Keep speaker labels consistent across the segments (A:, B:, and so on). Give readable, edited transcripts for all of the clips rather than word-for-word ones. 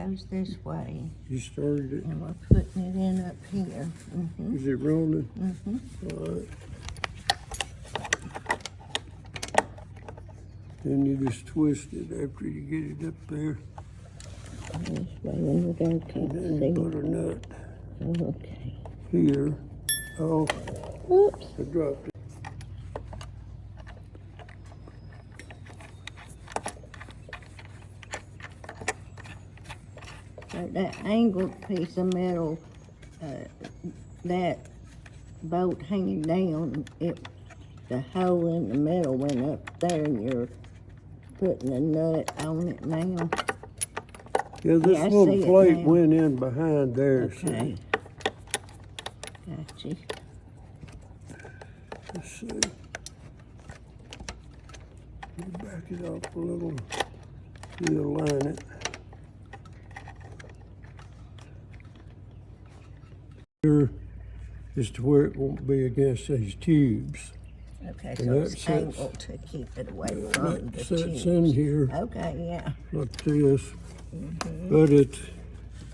A: goes this way.
B: You started it.
A: And we're putting it in up here.
B: Is it rolling? All right. Then you just twist it after you get it up there.
A: This way in the dark,
B: And then you put a nut
A: Okay.
B: here. Oh,
A: Oops.
B: I dropped it.
A: So that angled piece of metal, that bolt hanging down, the hole in the metal went up there, and you're putting a nut on it now.
B: Yeah, this
A: Yeah, I
B: little
A: see it
B: plate
A: now.
B: went in behind there.
A: Okay.
B: See?
A: Gotcha.
B: Let's see. You back it up a little. Realign it. Here is to where it won't be against these tubes.
A: Okay,
B: And
A: so
B: that
A: it's
B: sits-
A: angled to keep it away from
B: That
A: the
B: sits
A: tubes.
B: in here
A: Okay, yeah.
B: like this, but it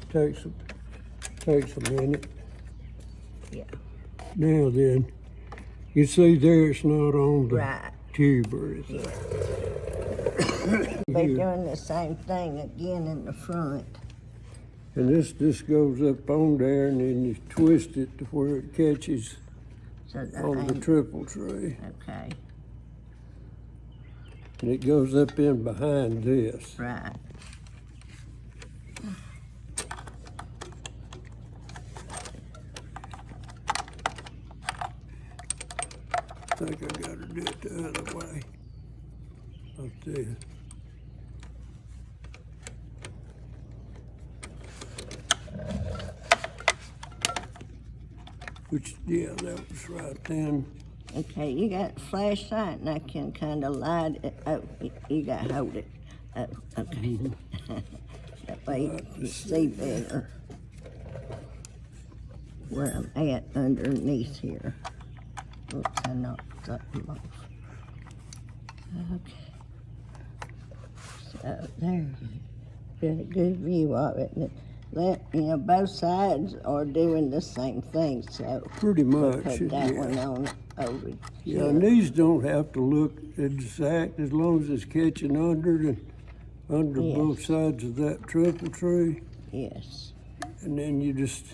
B: takes a minute.
A: Yeah.
B: Now then, you see there it's not on the
A: Right.
B: tube or anything.
A: They're
B: Here.
A: doing the same thing again in the front.
B: And this goes up on there, and then you twist it to where it catches
A: So the
B: on the
A: ang-
B: triple tray.
A: Okay,
B: And it goes up in behind this.
A: right.
B: I think I gotta do it the other way. Like this. Which, yeah, that was right then.
A: Okay, you got a flashlight, and I can kind of light it. Oh, you got to hold it. Oh, okay. That way you can see better where I'm at underneath here. Oops, I knocked something off. Okay. So there you get a good view of it. And both sides are doing the same thing, so
B: Pretty much,
A: put that
B: yeah.
A: one on over
B: Yeah,
A: here.
B: and these don't have to look exact as long as it's catching under
A: Yes.
B: both sides of that triple tree.
A: Yes,
B: And then you just,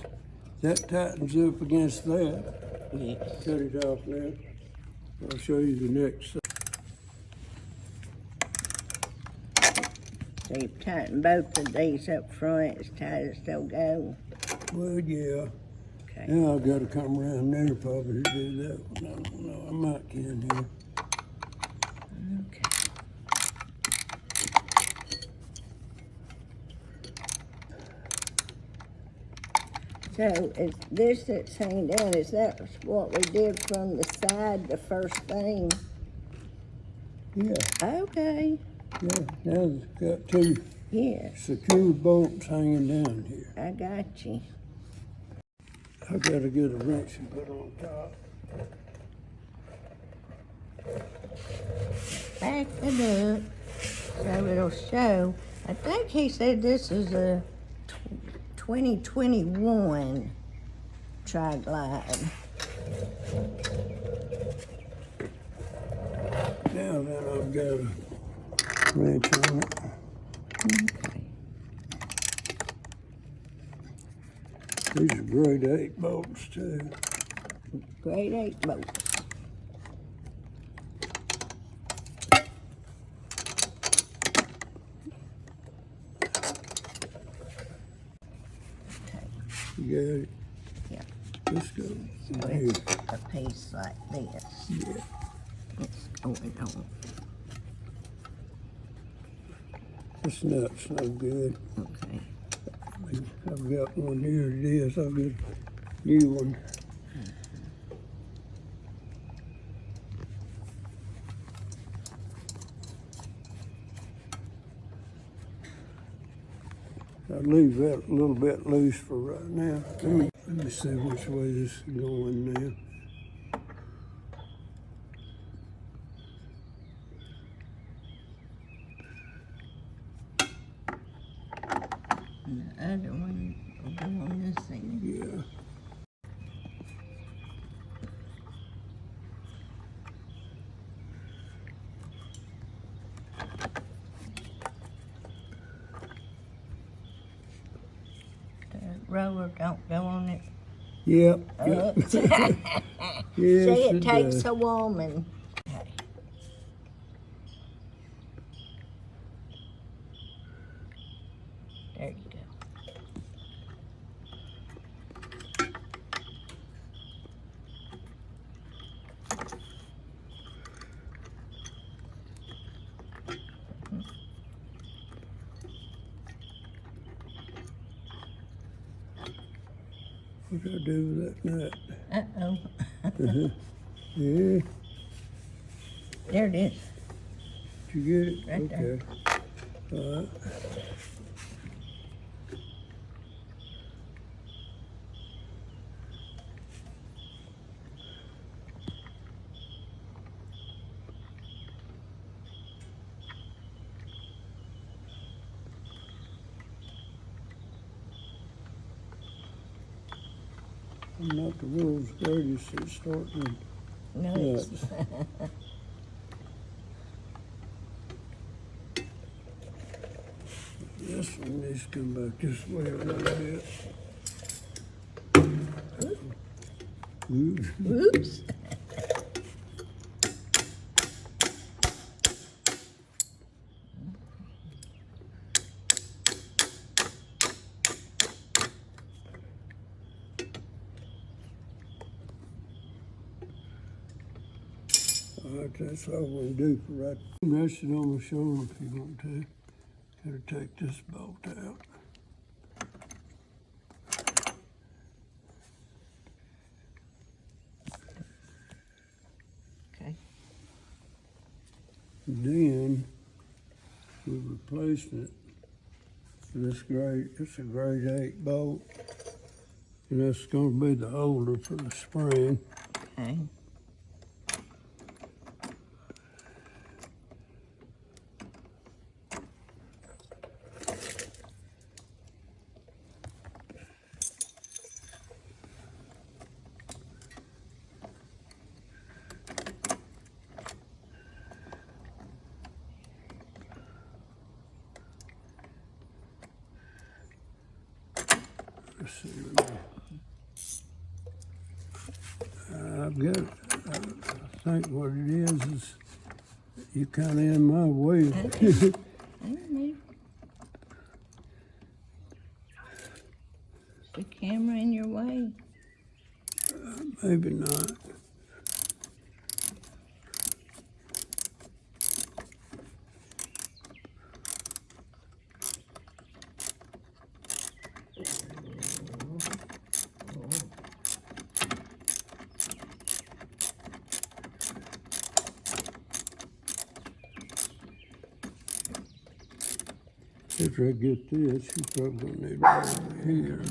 B: that tightens up against that.
A: yes.
B: Cut it off now. I'll show you the next side.
A: So you tighten both of these up front as tight as they'll go.
B: Well, yeah.
A: Okay.
B: Now I've got to come around there probably to do that one. I don't know. I might can here.
A: Okay. So is this that's hanging down, is that what we did from the side, the first thing?
B: Yeah,
A: Okay,
B: yeah. Now it's got two
A: yes,
B: secure bolts hanging down here.
A: I got you.
B: I gotta get a wrench and put on top.
A: Back it up so it'll show. I think he said this is a 2021 Tri-Glide.
B: Now then I've got a wrench on it.
A: Okay.
B: These are grade 8 bolts too.
A: Grade 8 bolts.
B: You got it?
A: Yeah.
B: This goes
A: So
B: in here.
A: it's a piece like this.
B: Yeah.
A: It's going on.
B: This nut's no good.
A: Okay.
B: I've got one here, it is. I'll get a new one. I'll leave that a little bit loose for right now. Let me see which way this is going now.
A: And the other one will go on this end.
B: Yeah.
A: The roller don't go on it.
B: Yep.
A: Oops.
B: Yes,
A: See, it takes
B: does.
A: a woman. Okay. There you go.
B: What do I do with that nut?
A: Uh-oh.
B: Yeah.
A: There it is.
B: Did you get it?
A: Right there.
B: Okay. All right. I'm not the world's greatest at starting
A: Nuts.
B: nuts. This one needs to come back this way a little bit.
A: Oops.
B: All right, that's all we'll do for right. Rest it on my shoulder if you want to. Gotta take this bolt out.
A: Okay.
B: Then we're replacing it for this grade. It's a grade 8 bolt, and that's gonna be the holder for the spring.
A: Okay.
B: Let's see. I've got it. I think what it is you kind of in my way.
A: I don't know. Is the camera in your way?
B: Maybe not. After I get this, you probably need it over here.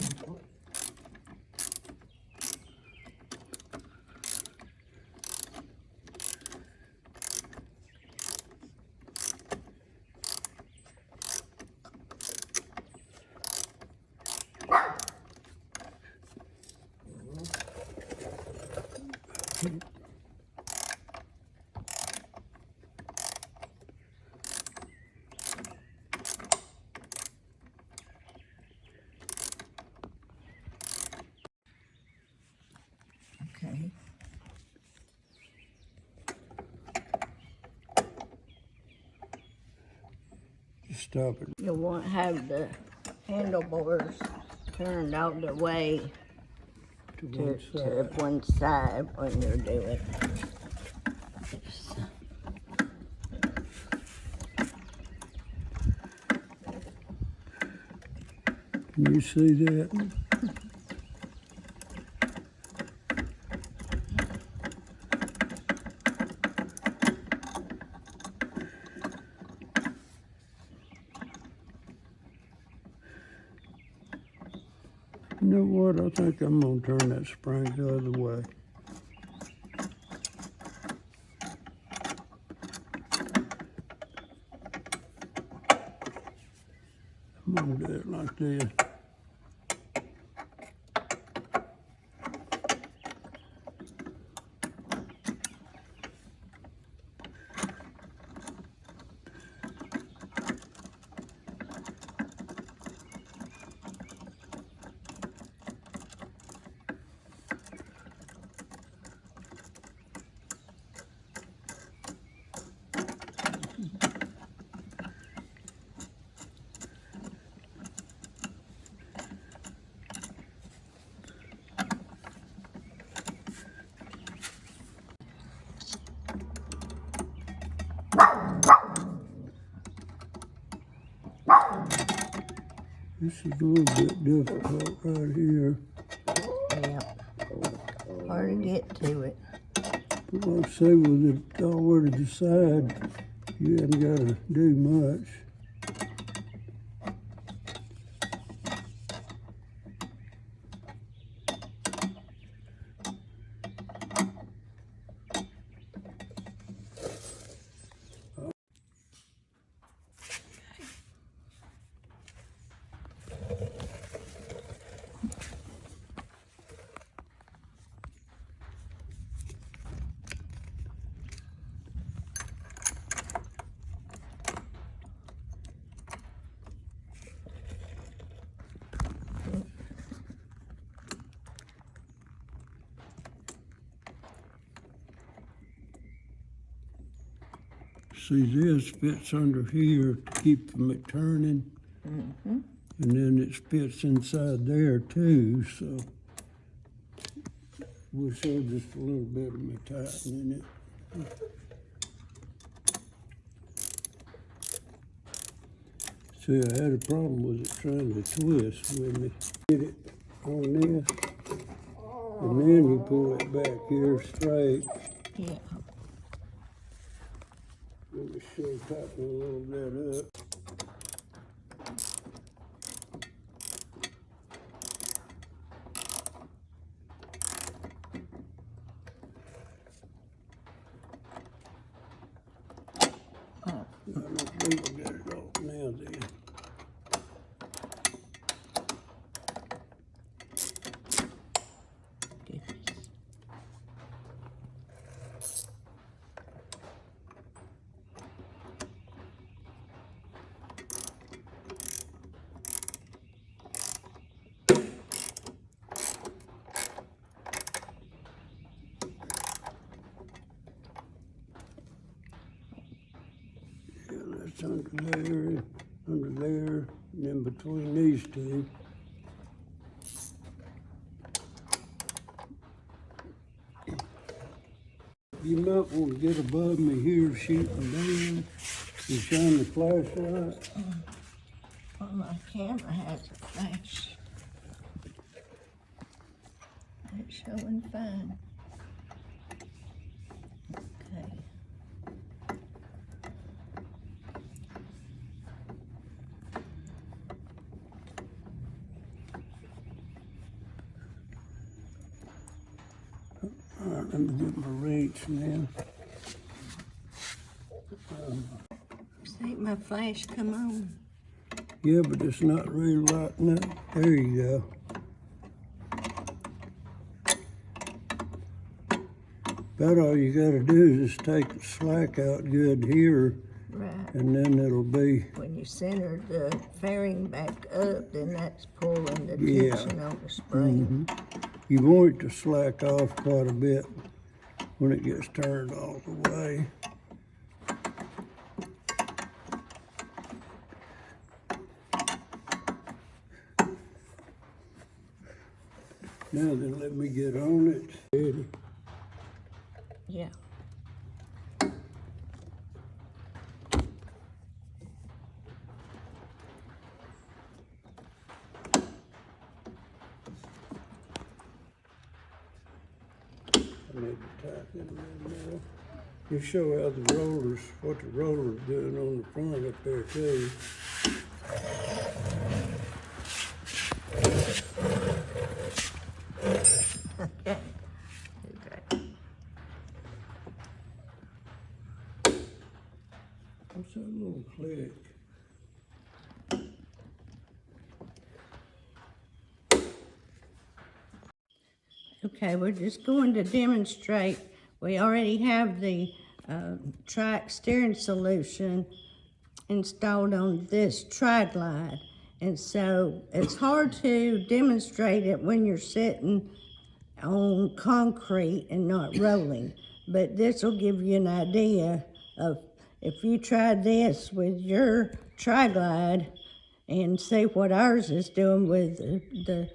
A: Okay.
B: Just stop it.
A: You won't have the handlebars turned out the way
B: To
A: to
B: one side.
A: one side when you're doing.
B: Can you see that? You know what? I think I'm gonna turn that spring the other way. I'm gonna do it like like this. This is a little bit difficult right here.
A: Yep. Hard to get to it.
B: But like I say, with it already decided, you haven't got to do much. See, this fits under here to keep from it turning.
A: Mm-hmm.
B: And then it fits inside there too, so we'll show just a little bit of me tightening it. See, I had a problem with it trying to twist with me. Get it on this, and then you pull it back here straight.
A: Yeah.
B: Let me show, tighten a little bit up.
A: Oh.
B: I don't believe I got it off now then. That's under there, and then between these two. You might want to get above me here, shooting down, and shine the flashlight.
A: Well, my camera has a flash. It's showing fine. Okay.
B: All right, let me get my reach now.
A: See my flash come on.
B: Yeah, but it's not really lighting up. There you go. About all you gotta do is just take the slack out good here,
A: Right.
B: and then it'll be,
A: When you center the fairing back up, then that's pulling the
B: Yeah.
A: tension on the spring.
B: you want it to slack off quite a bit when it gets turned all the way. Now then, let me get on it. Ready?
A: Yeah.
B: I need to tighten it a little more. You show how the rollers, what the roller's doing on the front up there too.
A: Okay. Okay.
B: What's that little click?
A: Okay, we're just going to demonstrate. We already have the Trike steering solution installed on this Tri-Glide. And so it's hard to demonstrate it when you're sitting on concrete and not rolling. But this will give you an idea of if you try this with your Tri-Glide and see what ours is doing with the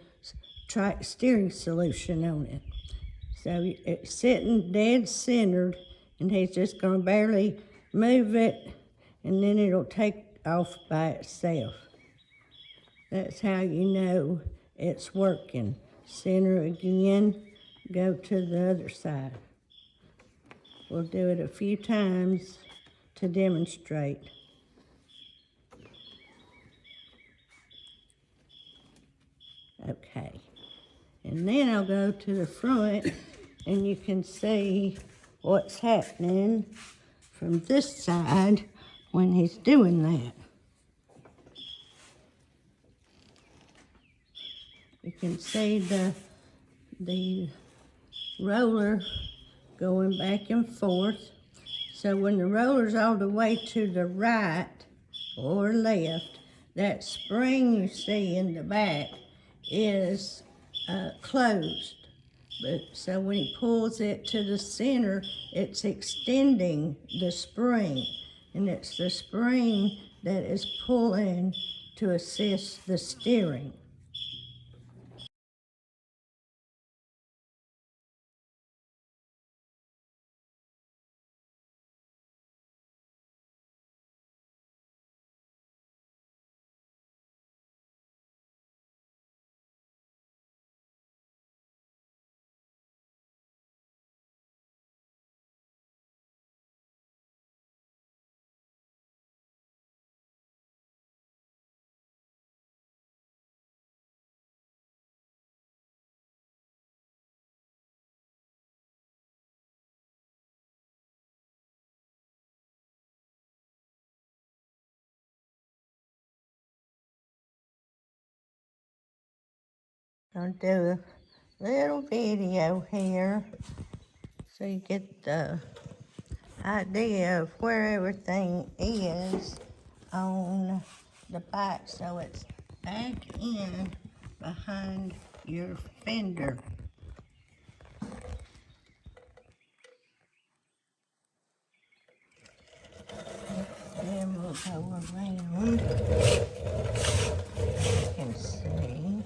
A: Trike steering solution on it. So it's sitting dead centered, and he's just gonna barely move it, and then it'll take off by itself. That's how you know it's working. Center again, go to the other side. We'll do it a few times to demonstrate. Okay. And then I'll go to the front, and you can see what's happening from this side when he's doing that. You can see the roller going back and forth. So when the roller's all the way to the right or left, that spring you see in the back is closed. But so when he pulls it to the center, it's extending the spring, and it's the spring that is pulling to assist the steering. I'll do a little video here so you get the idea of where everything is on the bike. So it's back in behind your fender. Then we'll go around. You can see.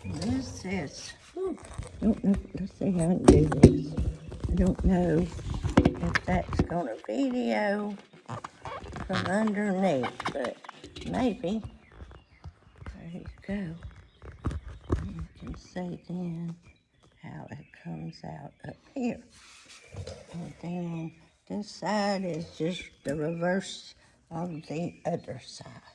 A: This is, don't know, let's see how I can do this. I don't know if that's gonna video from underneath, but maybe. There you go. You can see then how it comes out up here. And then this side is just the reverse of the other side.